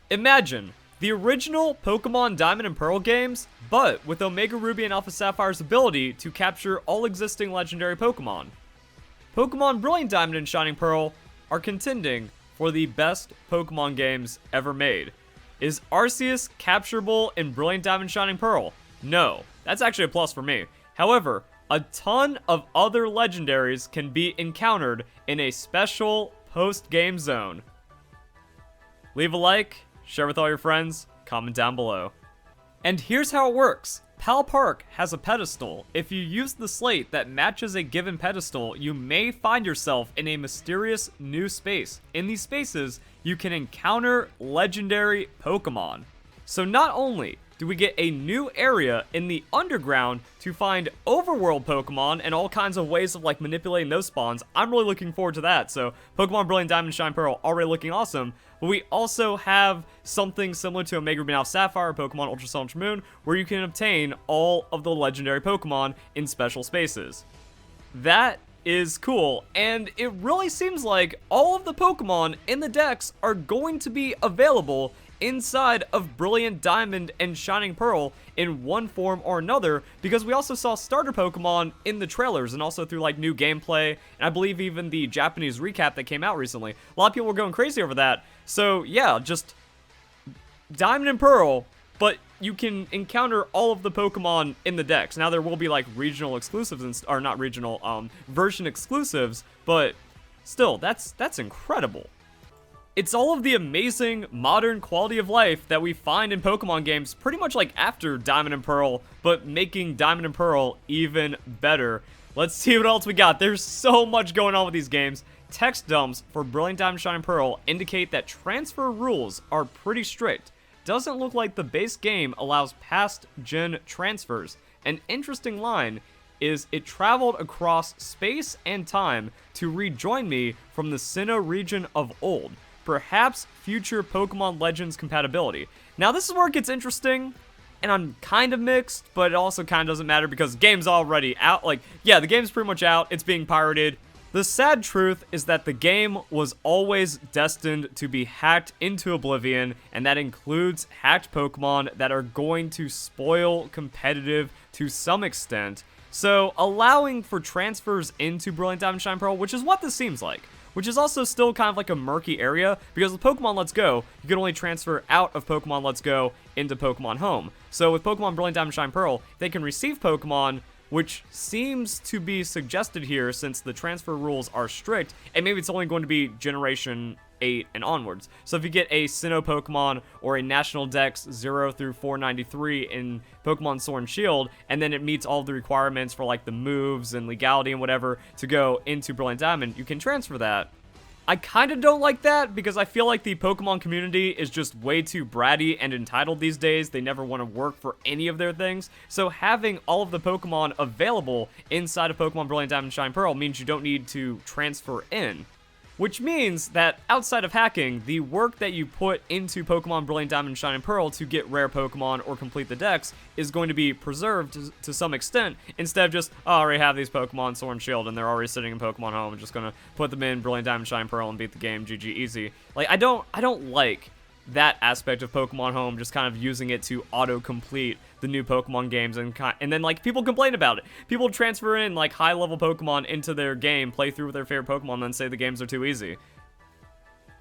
Imagine the original Pokemon Diamond and Pearl games, but with Omega Ruby and Alpha Sapphire's ability to capture all existing legendary Pokemon. Pokemon Brilliant Diamond and Shining Pearl are contending for the best Pokemon games ever made. Is Arceus capturable in Brilliant Diamond Shining Pearl? No. That's actually a plus for me. However, a ton of other legendaries can be encountered in a special post-game zone. Leave a like, share with all your friends, comment down below. And here's how it works. Pal Park has a pedestal. If you use the slate that matches a given pedestal, you may find yourself in a mysterious new space. In these spaces, you can encounter legendary Pokemon. So not only do we get a new area in the underground to find overworld Pokemon and all kinds of ways of like manipulating those spawns. I'm really looking forward to that. So Pokemon Brilliant Diamond and Shine Pearl already looking awesome. But we also have something similar to Omega Ruby and Alpha Sapphire, Pokemon Ultra Sun Ultra Moon, where you can obtain all of the legendary Pokemon in special spaces. That is cool, and it really seems like all of the Pokemon in the decks are going to be available inside of Brilliant Diamond and Shining Pearl in one form or another, because we also saw starter Pokemon in the trailers and also through like new gameplay, and I believe even the Japanese recap that came out recently. A lot of people were going crazy over that. So yeah, just Diamond and Pearl, but you can encounter all of the Pokemon in the decks. Now there will be like regional exclusives, or not regional, version exclusives, but still, that's incredible. It's all of the amazing modern quality of life that we find in Pokemon games pretty much like after Diamond and Pearl, but making Diamond and Pearl even better. Let's see what else we got. There's so much going on with these games. Text dumps for Brilliant Diamond Shining Pearl indicate that transfer rules are pretty strict. Doesn't look like the base game allows past gen transfers. An interesting line is it traveled across space and time to rejoin me from the Sinnoh region of old. Perhaps future Pokemon Legends compatibility. Now this is where it gets interesting, and I'm kind of mixed, but it also kind of doesn't matter because the game's already out. Like, yeah, the game's pretty much out. It's being pirated. The sad truth is that the game was always destined to be hacked into oblivion, and that includes hacked Pokemon that are going to spoil competitive to some extent. So allowing for transfers into Brilliant Diamond Shine Pearl, which is what this seems like, which is also still kind of like a murky area, because with Pokemon Let's Go, you can only transfer out of Pokemon Let's Go into Pokemon Home. So with Pokemon Brilliant Diamond Shine Pearl, they can receive Pokemon, which seems to be suggested here since the transfer rules are strict, and maybe it's only going to be Generation 8 and onwards. So if you get a Sinnoh Pokemon or a National Dex 0 through 493 in Pokemon Sword and Shield, and then it meets all the requirements for like the moves and legality and whatever to go into Brilliant Diamond, you can transfer that. I kind of don't like that because I feel like the Pokemon community is just way too bratty and entitled these days. They never want to work for any of their things. So having all of the Pokemon available inside of Pokemon Brilliant Diamond and Shine Pearl means you don't need to transfer in. Which means that outside of hacking, the work that you put into Pokemon Brilliant Diamond and Shining Pearl to get rare Pokemon or complete the dex is going to be preserved to some extent, instead of just, oh, I already have these Pokemon Sword and Shield and they're already sitting in Pokemon Home, I'm just gonna put them in Brilliant Diamond and Shining Pearl and beat the game, GG easy. Like, I don't like that aspect of Pokemon Home, just kind of using it to auto-complete the new Pokemon games, and then like people complain about it. People transfer in like high-level Pokemon into their game, play through with their favorite Pokemon, and then say the games are too easy.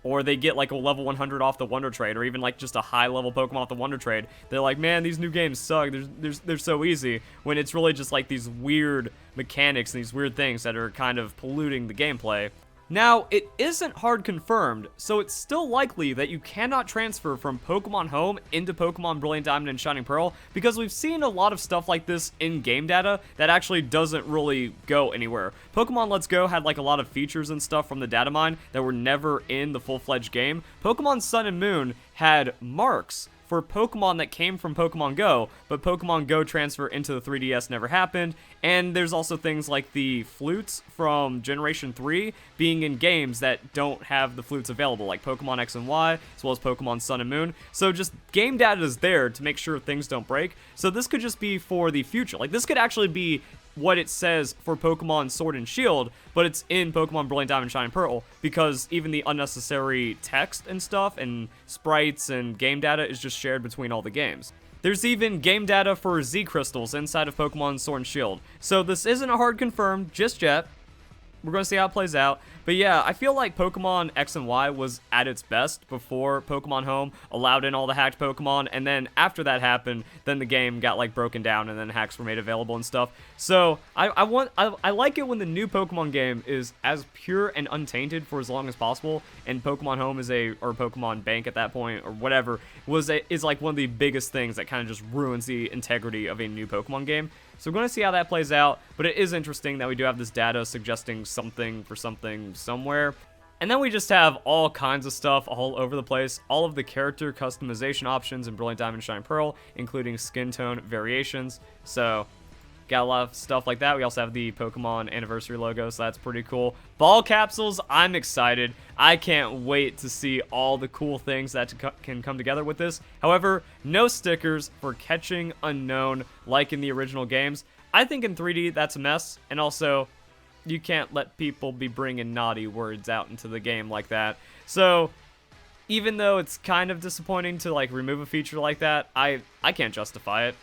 Or they get like a level 100 off the Wonder Trade, or even like just a high-level Pokemon off the Wonder Trade. They're like, man, these new games suck. They're so easy, when it's really just like these weird mechanics and these weird things that are kind of polluting the gameplay. Now, it isn't hard confirmed, so it's still likely that you cannot transfer from Pokemon Home into Pokemon Brilliant Diamond and Shining Pearl, because we've seen a lot of stuff like this in game data that actually doesn't really go anywhere. Pokemon Let's Go had like a lot of features and stuff from the Datamine that were never in the full-fledged game. Pokemon Sun and Moon had marks for Pokemon that came from Pokemon Go, but Pokemon Go transfer into the 3DS never happened, and there's also things like the flutes from Generation 3 being in games that don't have the flutes available, like Pokemon X and Y, as well as Pokemon Sun and Moon. So just game data is there to make sure things don't break, so this could just be for the future. Like, this could actually be what it says for Pokemon Sword and Shield, but it's in Pokemon Brilliant Diamond Shining Pearl, because even the unnecessary text and stuff and sprites and game data is just shared between all the games. There's even game data for Z crystals inside of Pokemon Sword and Shield, so this isn't a hard confirmed just yet. We're going to see how it plays out. But yeah, I feel like Pokemon X and Y was at its best before Pokemon Home allowed in all the hacked Pokemon, and then after that happened, then the game got like broken down and then hacks were made available and stuff. So I like it when the new Pokemon game is as pure and untainted for as long as possible, and Pokemon Home is or Pokemon Bank at that point, or whatever, is like one of the biggest things that kind of just ruins the integrity of a new Pokemon game. So we're going to see how that plays out, but it is interesting that we do have this data suggesting something for something somewhere. And then we just have all kinds of stuff all over the place, all of the character customization options in Brilliant Diamond Shining Pearl, including skin tone variations. So got a lot of stuff like that. We also have the Pokemon Anniversary logo, so that's pretty cool. Ball capsules, I'm excited. I can't wait to see all the cool things that can come together with this. However, no stickers for Catching Unknown like in the original games. I think in 3D that's a mess, and also you can't let people be bringing naughty words out into the game like that. So even though it's kind of disappointing to like remove a feature like that, I can't justify it.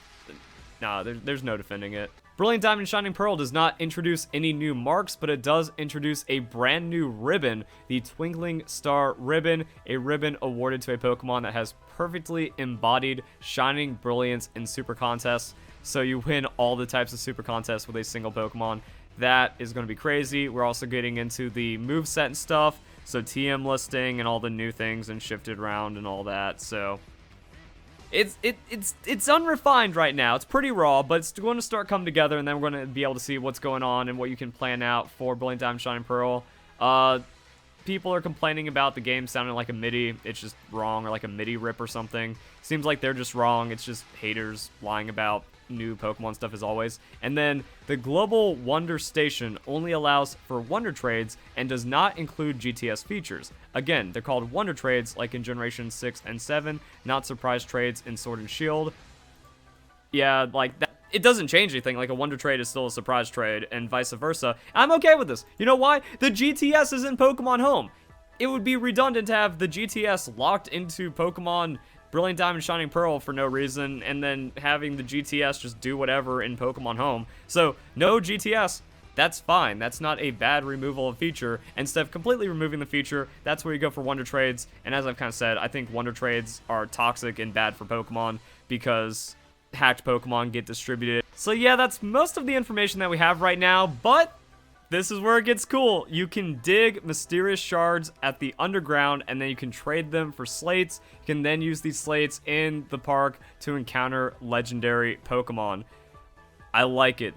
Nah, there's no defending it. Brilliant Diamond Shining Pearl does not introduce any new marks, but it does introduce a brand new ribbon, the Twinkling Star Ribbon, a ribbon awarded to a Pokemon that has perfectly embodied shining brilliance in Super Contests. So you win all the types of Super Contests with a single Pokemon. That is going to be crazy. We're also getting into the moveset and stuff, so TM listing and all the new things and shifted round and all that, so It's unrefined right now. It's pretty raw, but it's going to start coming together, and then we're going to be able to see what's going on and what you can plan out for Brilliant Diamond Shining Pearl. People are complaining about the game sounding like a MIDI. It's just wrong, or like a MIDI rip or something. Seems like they're just wrong. It's just haters lying about new Pokemon stuff as always. And then the Global Wonder Station only allows for Wonder Trades and does not include GTS features. Again, they're called Wonder Trades like in Generation 6 and 7, not Surprise Trades in Sword and Shield. Yeah, like that. It doesn't change anything. Like a Wonder Trade is still a Surprise Trade and vice versa. I'm okay with this. You know why? The GTS is in Pokemon Home. It would be redundant to have the GTS locked into Pokemon Brilliant Diamond Shining Pearl for no reason, and then having the GTS just do whatever in Pokemon Home. So, no GTS, that's fine. That's not a bad removal of feature. Instead of completely removing the feature, that's where you go for Wonder Trades. And as I've kind of said, I think Wonder Trades are toxic and bad for Pokemon because hacked Pokemon get distributed. So yeah, that's most of the information that we have right now, but this is where it gets cool. You can dig mysterious shards at the underground, and then you can trade them for slates. You can then use these slates in the park to encounter legendary Pokemon. I like it.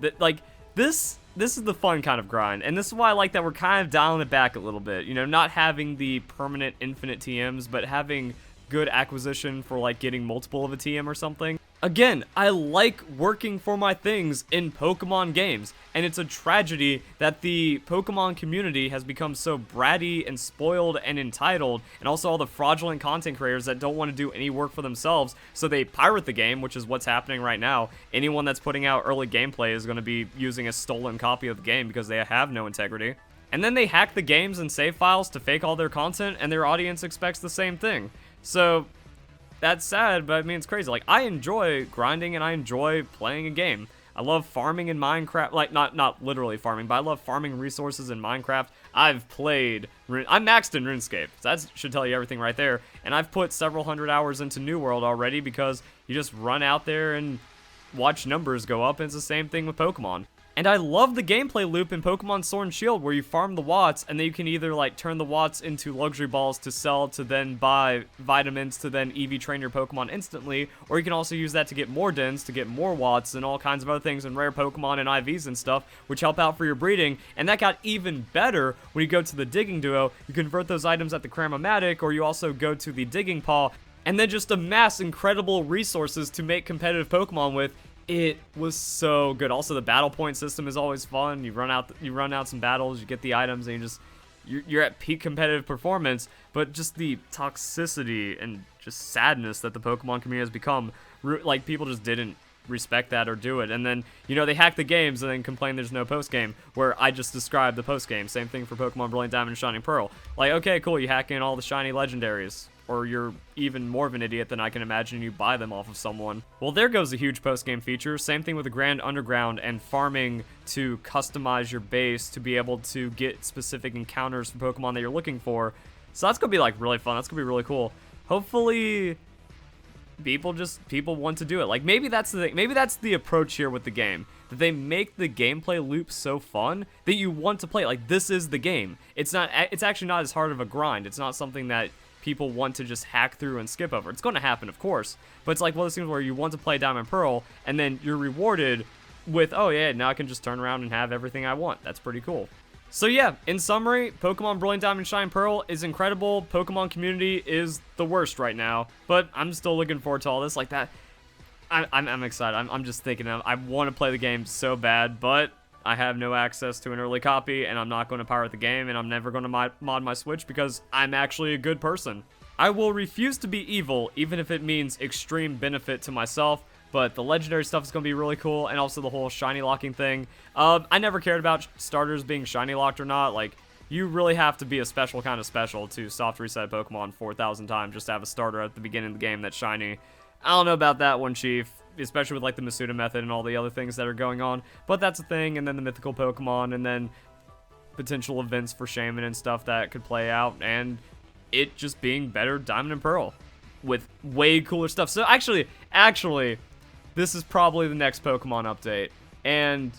This is the fun kind of grind, and this is why I like that we're kind of dialing it back a little bit. You know, not having the permanent infinite TMs, but having good acquisition for like getting multiple of a TM or something. Again, I like working for my things in Pokemon games, and it's a tragedy that the Pokemon community has become so bratty and spoiled and entitled, and also all the fraudulent content creators that don't want to do any work for themselves, so they pirate the game, which is what's happening right now. Anyone that's putting out early gameplay is going to be using a stolen copy of the game because they have no integrity. And then they hack the games and save files to fake all their content, and their audience expects the same thing. So that's sad, but I mean, it's crazy. Like, I enjoy grinding and I enjoy playing a game. I love farming in Minecraft, like not literally farming, but I love farming resources in Minecraft. I'm maxed in RuneScape, so that should tell you everything right there. And I've put several hundred hours into New World already because you just run out there and watch numbers go up, and it's the same thing with Pokemon. And I love the gameplay loop in Pokemon Sword and Shield where you farm the Watts, and then you can either like turn the Watts into luxury balls to sell to then buy vitamins to then EV train your Pokemon instantly, or you can also use that to get more dens, to get more Watts and all kinds of other things and rare Pokemon and IVs and stuff, which help out for your breeding. And that got even better when you go to the Digging Duo. You convert those items at the Cramomatic, or you also go to the Digging Paw, and then just amass incredible resources to make competitive Pokemon with. It was so good. Also, the battle point system is always fun. You run out some battles, you get the items, and you're at peak competitive performance. But just the toxicity and just sadness that the Pokemon community has become, like, people just didn't respect that or do it. And then, you know, they hack the games and then complain there's no post-game, where I just described the post-game. Same thing for Pokemon Brilliant Diamond and Shining Pearl. Like, okay, cool, you hack in all the shiny legendaries. Or you're even more of an idiot than I can imagine, you buy them off of someone. Well, there goes a huge post-game feature. Same thing with the Grand Underground and farming to customize your base to be able to get specific encounters for Pokemon that you're looking for. So that's gonna be like really fun. That's gonna be really cool. Hopefully people want to do it. Like, maybe that's the thing. Maybe that's the approach here with the game, that they make the gameplay loop so fun that you want to play it. Like, this is the game. It's actually not as hard of a grind. It's not something that people want to just hack through and skip over. It's going to happen, of course, but it's like one of those things where you want to play Diamond Pearl, and then you're rewarded with, oh yeah, now I can just turn around and have everything I want. That's pretty cool. So yeah, in summary, Pokemon Brilliant Diamond and Shining Pearl is incredible. Pokemon community is the worst right now, but I'm still looking forward to all this. Like that, I'm excited. I'm just thinking, I want to play the game so bad, but I have no access to an early copy, and I'm not going to pirate the game, and I'm never going to mod my Switch because I'm actually a good person. I will refuse to be evil, even if it means extreme benefit to myself, but the legendary stuff is going to be really cool, and also the whole shiny locking thing. I never cared about starters being shiny locked or not. Like, you really have to be a special kind of special to soft reset Pokemon 4,000 times just to have a starter at the beginning of the game that's shiny. I don't know about that one, Chief. Especially with like the Masuda method and all the other things that are going on, but that's a thing. And then the mythical Pokemon, and then potential events for Shaman and stuff that could play out, and it just being better Diamond and Pearl with way cooler stuff. So actually, this is probably the next Pokemon update. And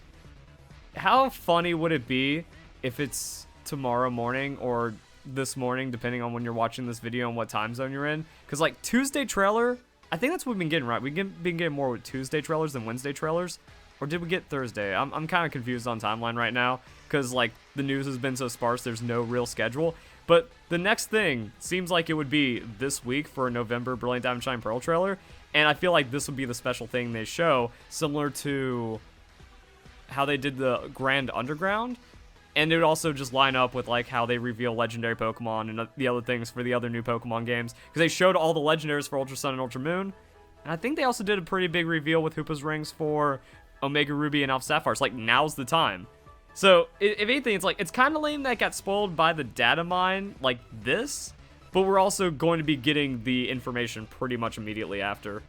how funny would it be if it's tomorrow morning or this morning, depending on when you're watching this video and what time zone you're in? Because like Tuesday trailer, I think that's what we've been getting, right? We've been getting more with Tuesday trailers than Wednesday trailers. Or did we get Thursday? I'm kind of confused on timeline right now, because like the news has been so sparse, there's no real schedule. But the next thing seems like it would be this week for a November Brilliant Diamond Shine Pearl trailer. And I feel like this would be the special thing they show, similar to how they did the Grand Underground. And it would also just line up with like how they reveal legendary Pokemon and the other things for the other new Pokemon games. Because they showed all the legendaries for Ultra Sun and Ultra Moon. And I think they also did a pretty big reveal with Hoopa's rings for Omega Ruby and Alpha Sapphire. It's like, now's the time. So, if anything, it's like, it's kind of lame that it got spoiled by the Datamine like this. But we're also going to be getting the information pretty much immediately after.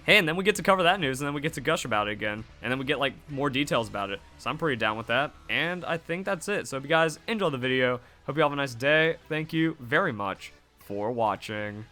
Hey, and then we get to cover that news, and then we get to gush about it again. And then we get, like, more details about it. So I'm pretty down with that. And I think that's it. So if you guys enjoyed the video, hope you have a nice day. Thank you very much for watching.